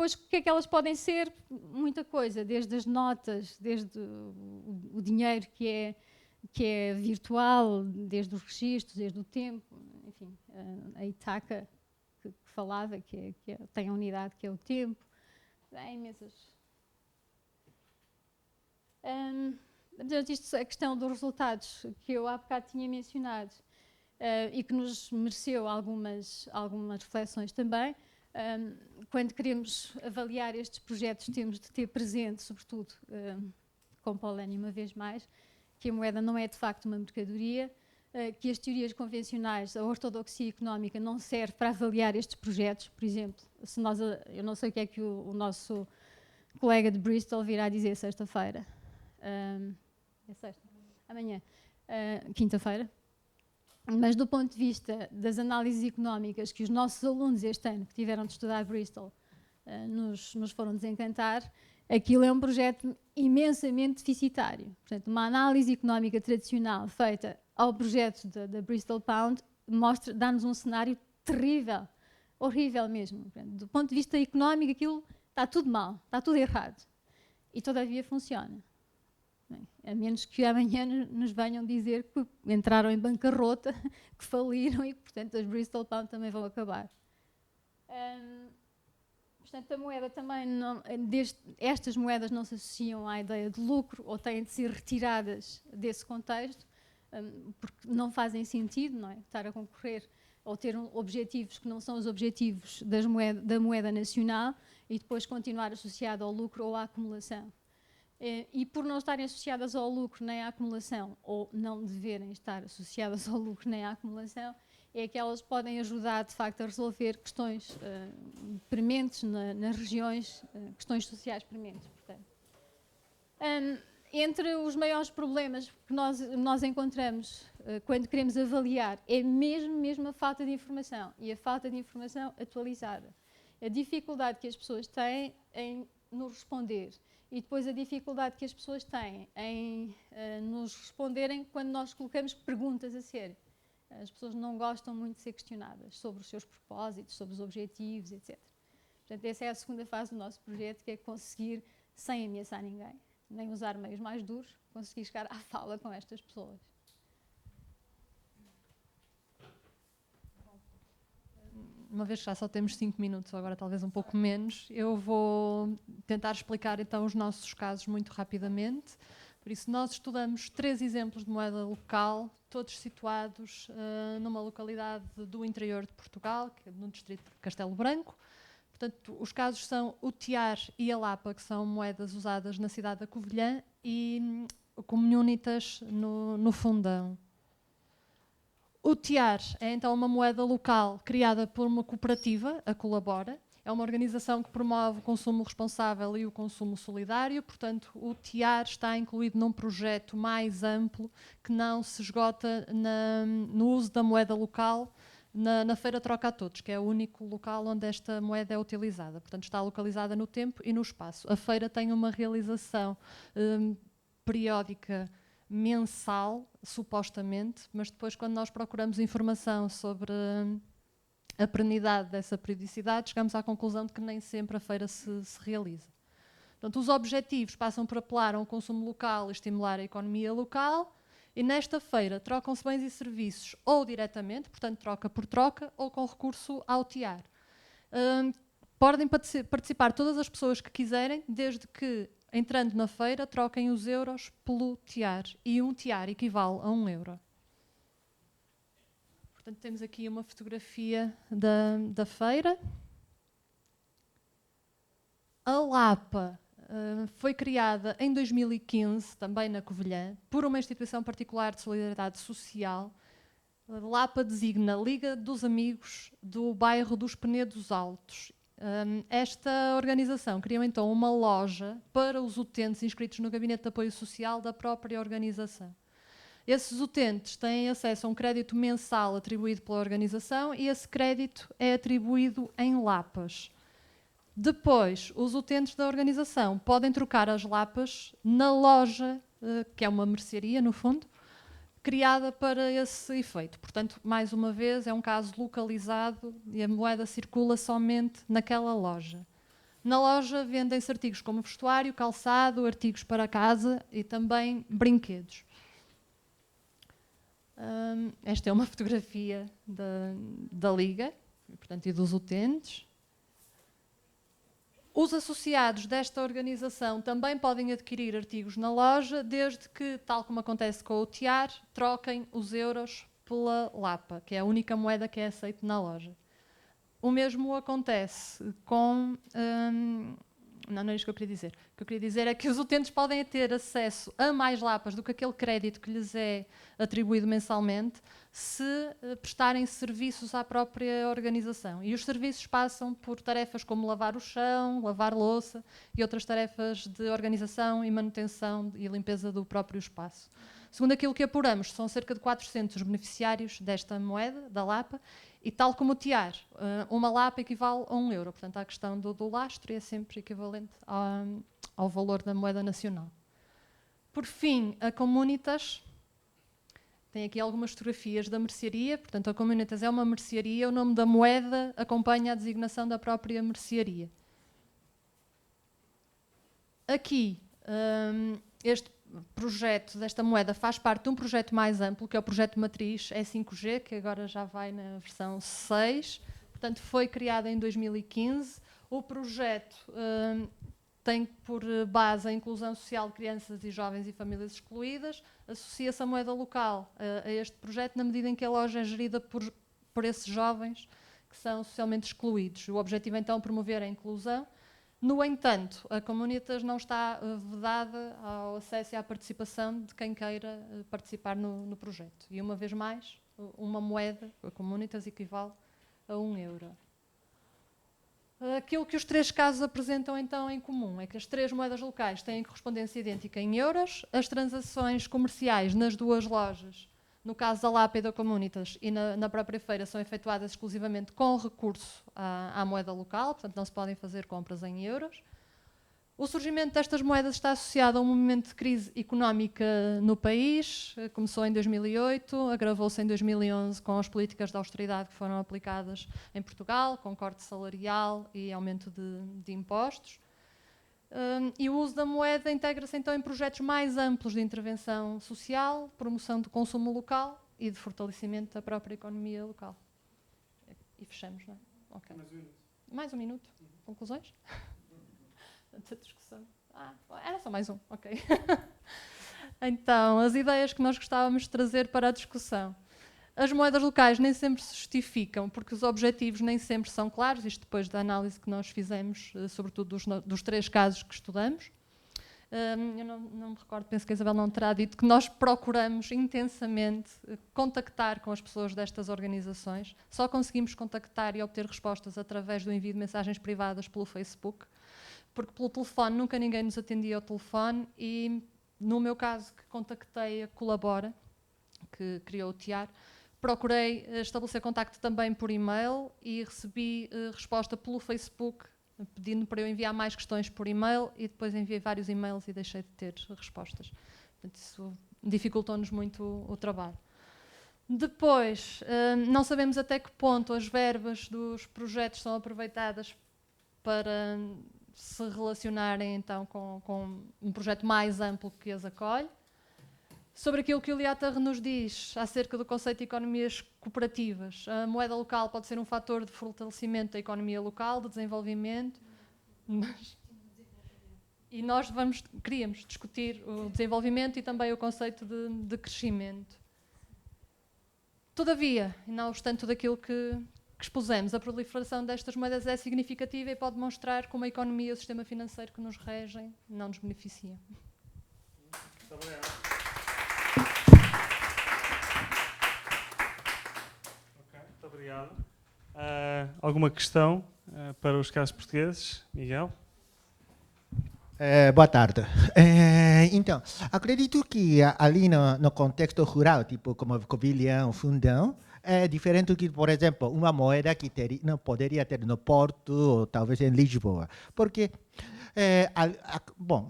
depois, o que é que elas podem ser? Muita coisa, desde as notas, desde o dinheiro que é virtual, desde os registros, desde o tempo, enfim, a Itaca que falava, tem a unidade que é o tempo. Há imensas. Isto, a questão dos resultados que eu há bocado tinha mencionado e que nos mereceu algumas reflexões também. Quando queremos avaliar estes projetos, temos de ter presente, sobretudo, com Polanyi uma vez mais, que a moeda não é de facto uma mercadoria, que as teorias convencionais, a ortodoxia económica não serve para avaliar estes projetos. Por exemplo, se eu não sei o que é que o nosso colega de Bristol virá dizer sexta-feira. É sexta? Amanhã. Quinta-feira. Mas do ponto de vista das análises económicas que os nossos alunos este ano, que tiveram de estudar Bristol, nos foram desencantar, aquilo é um projeto imensamente deficitário. Portanto, uma análise económica tradicional feita ao projeto da Bristol Pound dá-nos um cenário terrível, horrível mesmo. Portanto, do ponto de vista económico, aquilo está tudo mal, está tudo errado. E todavia funciona. Bem, a menos que amanhã nos venham dizer que entraram em bancarrota, que faliram e que, portanto, as Bristol Pound também vão acabar. Portanto, a moeda também, estas moedas não se associam à ideia de lucro ou têm de ser retiradas desse contexto, porque não fazem sentido, não é? Estar a concorrer ou ter objetivos que não são os objetivos da moeda nacional e depois continuar associado ao lucro ou à acumulação. E por não estarem associadas ao lucro nem à acumulação, ou não deverem estar associadas ao lucro nem à acumulação, é que elas podem ajudar, de facto, a resolver questões prementes nas regiões, questões sociais prementes. Portanto. Entre os maiores problemas que nós encontramos quando queremos avaliar é mesmo a falta de informação, e a falta de informação atualizada. A dificuldade que as pessoas têm em nos responder. E depois a dificuldade que as pessoas têm em nos responderem quando nós colocamos perguntas a sério. As pessoas não gostam muito de ser questionadas sobre os seus propósitos, sobre os objetivos, etc. Portanto, essa é a segunda fase do nosso projeto, que é conseguir, sem ameaçar ninguém, nem usar meios mais duros, conseguir chegar à fala com estas pessoas. Uma vez que já só temos 5 minutos, ou agora talvez um pouco menos, eu vou tentar explicar então os nossos casos muito rapidamente. Por isso, nós estudamos 3 exemplos de moeda local, todos situados numa localidade do interior de Portugal, que é no distrito de Castelo Branco. Portanto, os casos são o Tiar e a Lapa, que são moedas usadas na cidade da Covilhã, e o Comunitas no Fundão. O Tiar é então uma moeda local criada por uma cooperativa, a Colabora. É uma organização que promove o consumo responsável e o consumo solidário. Portanto, o Tiar está incluído num projeto mais amplo que não se esgota no uso da moeda local na Feira Troca a Todos, que é o único local onde esta moeda é utilizada. Portanto, está localizada no tempo e no espaço. A feira tem uma realização periódica mensal, supostamente, mas depois, quando nós procuramos informação sobre a perenidade dessa periodicidade, chegamos à conclusão de que nem sempre a feira se realiza. Portanto, os objetivos passam por apelar a um consumo local e estimular a economia local, e nesta feira trocam-se bens e serviços ou diretamente, portanto troca por troca, ou com recurso ao Tiar. Podem participar todas as pessoas que quiserem, desde que, entrando na feira, troquem os euros pelo Tiar, e um Tiar equivale a 1 euro. Portanto, temos aqui uma fotografia da feira. A Lapa foi criada em 2015, também na Covilhã, por uma instituição particular de solidariedade social. A Lapa designa Liga dos Amigos do bairro dos Penedos Altos. Esta organização criou então uma loja para os utentes inscritos no Gabinete de Apoio Social da própria organização. Esses utentes têm acesso a um crédito mensal atribuído pela organização, e esse crédito é atribuído em lapas. Depois, os utentes da organização podem trocar as lapas na loja, que é uma mercearia, no fundo, criada para esse efeito. Portanto, mais uma vez, é um caso localizado e a moeda circula somente naquela loja. Na loja vendem-se artigos como vestuário, calçado, artigos para casa e também brinquedos. Esta é uma fotografia da Liga, portanto, e dos utentes. Os associados desta organização também podem adquirir artigos na loja, desde que, tal como acontece com o TIAR, troquem os euros pela Lapa, que é a única moeda que é aceita na loja. O mesmo acontece com... não é isto que eu queria dizer. O que eu queria dizer é que os utentes podem ter acesso a mais lapas do que aquele crédito que lhes é atribuído mensalmente se prestarem serviços à própria organização. E os serviços passam por tarefas como lavar o chão, lavar louça e outras tarefas de organização e manutenção e limpeza do próprio espaço. Segundo aquilo que apuramos, são cerca de 400 os desta moeda, da Lapa, e tal como o TIAR, uma Lapa equivale a 1 euro. Portanto, a questão do lastro é sempre equivalente ao valor da moeda nacional. Por fim, a Comunitas tem aqui algumas fotografias da mercearia. Portanto, a Comunitas é uma mercearia, o nome da moeda acompanha a designação da própria mercearia. Aqui, este projeto desta moeda faz parte de um projeto mais amplo, que é o projeto Matriz E5G, que agora já vai na versão 6. Portanto, foi criado em 2015. O projeto tem por base a inclusão social de crianças e jovens e famílias excluídas. Associa-se a moeda local a este projeto na medida em que a loja é gerida por esses jovens que são socialmente excluídos. O objetivo, então, é promover a inclusão. No entanto, a Comunitas não está vedada ao acesso e à participação de quem queira participar no projeto. E, uma vez mais, uma moeda, a Comunitas, equivale a 1 euro. Aquilo que os três casos apresentam, então, em comum é que as três moedas locais têm correspondência idêntica em euros, as transações comerciais nas duas lojas, no caso da Lapa e da Comunitas, e na própria feira, são efetuadas exclusivamente com recurso à moeda local, portanto não se podem fazer compras em euros. O surgimento destas moedas está associado a um momento de crise económica no país. Começou em 2008, agravou-se em 2011 com as políticas de austeridade que foram aplicadas em Portugal, com corte salarial e aumento de impostos. E o uso da moeda integra-se então em projetos mais amplos de intervenção social, promoção do consumo local e de fortalecimento da própria economia local. E fechamos, não é? Okay. Mais um minuto. Conclusões? Tanta discussão. Era só mais um, ok. Então, as ideias que nós gostávamos de trazer para a discussão. As moedas locais nem sempre se justificam, porque os objetivos nem sempre são claros, isto depois da análise que nós fizemos, sobretudo dos três casos que estudamos. Eu não me recordo, penso que a Isabel não terá dito, que nós procuramos intensamente contactar com as pessoas destas organizações. Só conseguimos contactar e obter respostas através do envio de mensagens privadas pelo Facebook, porque pelo telefone nunca ninguém nos atendia ao telefone e, no meu caso, que contactei a Colabora, que criou o TIAR, procurei estabelecer contacto também por e-mail e recebi resposta pelo Facebook, pedindo para eu enviar mais questões por e-mail, e depois enviei vários e-mails e deixei de ter respostas. Portanto, isso dificultou-nos muito o trabalho. Depois, não sabemos até que ponto as verbas dos projetos são aproveitadas para se relacionarem então com um projeto mais amplo que as acolhe. Sobre aquilo que o Liatar nos diz acerca do conceito de economias cooperativas, a moeda local pode ser um fator de fortalecimento da economia local, de desenvolvimento, e nós queríamos discutir o desenvolvimento e também o conceito de crescimento. Todavia, e não obstante tudo aquilo que expusemos, a proliferação destas moedas é significativa e pode demonstrar como a economia e o sistema financeiro que nos regem não nos beneficiam. Muito obrigado. Muito obrigado. Alguma questão para os casos portugueses? Miguel? Boa tarde. Então, acredito que ali no contexto rural, tipo como Covilhã, Fundão, é diferente do que, por exemplo, uma moeda que não poderia ter no Porto ou talvez em Lisboa. Porque Bom,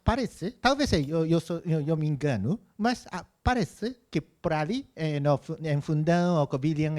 parece, talvez eu me engano, mas parece que por ali, em Fundão, ou Covilhã,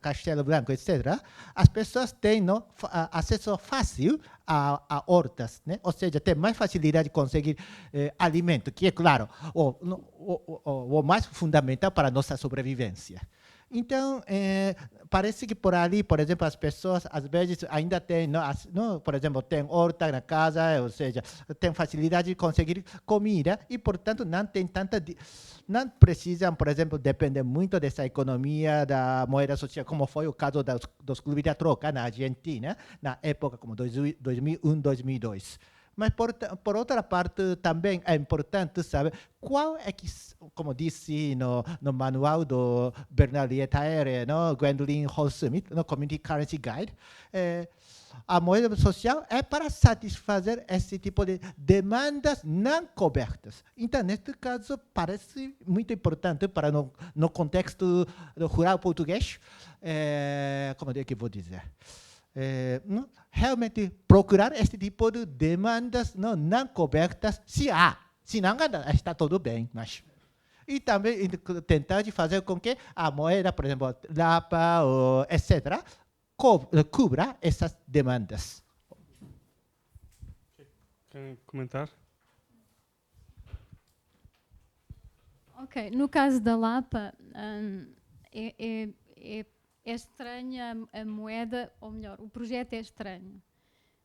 Castelo Branco, etc., as pessoas têm acesso fácil a hortas, né? Ou seja, tem mais facilidade de conseguir alimento, que é, claro, o mais fundamental para a nossa sobrevivência. Então, parece que por ali, por exemplo, as pessoas às vezes ainda têm, por exemplo, tem horta na casa, ou seja, tem facilidade de conseguir comida e, portanto, não precisam, por exemplo, depender muito dessa economia da moeda social, como foi o caso dos clubes da troca na Argentina, na época como 2001, 2002. Mas, por outra parte, também é importante saber qual é que, como disse no manual do Bernard Lietaer, Gwendolyn Hall-Smith, no Community Currency Guide, a moeda social é para satisfazer esse tipo de demandas não cobertas. Então, neste caso, parece muito importante para no contexto do rural português, como é que vou dizer? Realmente procurar este tipo de demandas não cobertas, se há. Se não, está tudo bem. Mas. E também tentar de fazer com que a moeda, por exemplo, Lapa, etc., cubra essas demandas. Querem comentar? Ok, no caso da Lapa, é estranha a moeda, ou melhor, o projeto é estranho.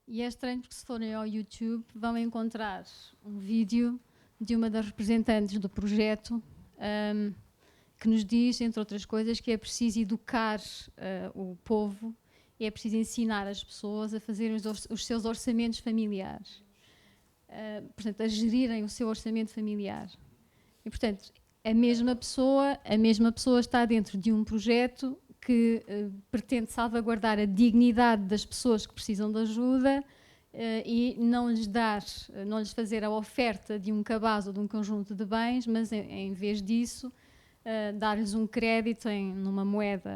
E é estranho porque se forem ao YouTube vão encontrar um vídeo de uma das representantes do projeto que nos diz, entre outras coisas, que é preciso educar o povo e é preciso ensinar as pessoas a fazerem os seus orçamentos familiares. Portanto, a gerirem o seu orçamento familiar. E, portanto, a mesma pessoa está dentro de um projeto que pretende salvaguardar a dignidade das pessoas que precisam de ajuda e não lhes fazer a oferta de um cabaz ou de um conjunto de bens, mas em vez disso dar-lhes um crédito numa moeda